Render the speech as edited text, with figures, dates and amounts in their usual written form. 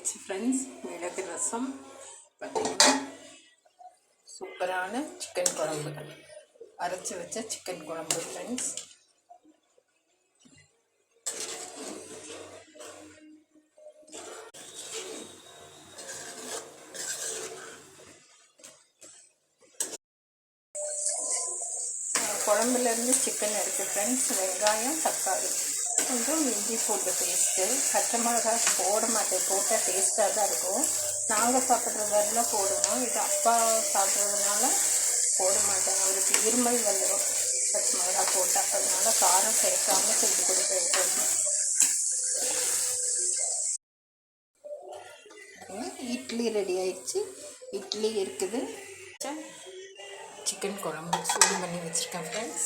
ஆயிடுச்சு ஃப்ரெண்ட்ஸ். மிளகு ரசம் பார்த்தீங்கன்னா சூப்பரான சிக்கன் குழம்பு, அரைச்சி வச்ச சிக்கன் குழம்பு ஃப்ரெண்ட்ஸ். குழம்புலேருந்து சிக்கன் இருக்குது ஃப்ரெண்ட்ஸ். வெங்காயம், தக்காளி, கொஞ்சம் இஞ்சி பூண்டு பேஸ்ட்டு, பச்சை மிளகாய் போட மாட்டேன், போட்டால் டேஸ்ட்டாக தான் இருக்கும். நாங்கள் சாப்பிட்றதெல்லாம் போடுவோம், இது அப்பா சாப்பிட்றதுனால போட மாட்டேன். அவருக்கு இருமல் வந்துடும் பச்சை மிளகாய் போட்டால், அதனால காரம் சேர்க்காமல் செஞ்சு கொடுப்பேன் எப்போதுமே. இட்லி ரெடி ஆயிடுச்சு, இட்லி இருக்குது. சிக்கன் குழம்பு சூடு பண்ணி வச்சுருக்கேன் ஃப்ரெண்ட்ஸ்.